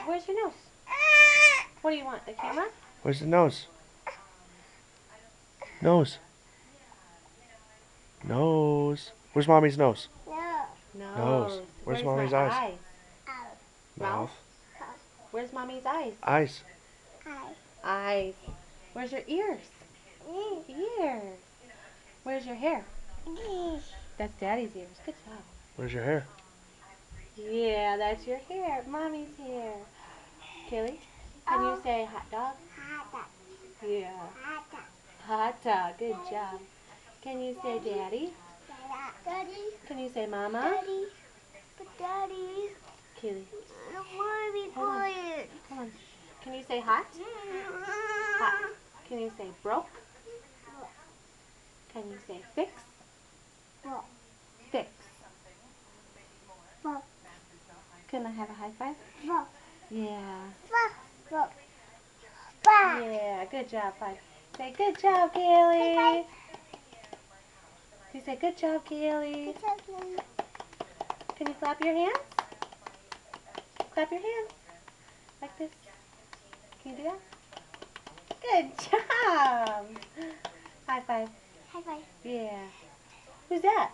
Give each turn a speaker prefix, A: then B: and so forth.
A: Where's your nose? What do you want? The camera?
B: Where's the nose? Nose. Nose. Where's mommy's nose? Nose. Where's mommy's eyes? Mouth.
A: Where's mommy's eyes?
B: Eyes.
A: Eyes. Where's your ears? Ears. Where's your hair? That's Daddy's ears. Good job.
B: Where's your hair?
A: Yeah, that's your hair. Mommy's hair. Kaylee, can you say hot dog? Yeah. Hot dog. Good job. Can you say daddy? Can you say mama? Kaylee. Hold on. Come on. Can you say hot? Hot. Can you say broke? Can you say fix? Fix. Can I have a high five? Yeah. Yeah, good job, five. Say good job, Kaylee. You say good job, Kaylee. Can you clap your hands? Clap your hands. Like this. Can you do that? Good job. High five.
C: High five.
A: Yeah. Who's that?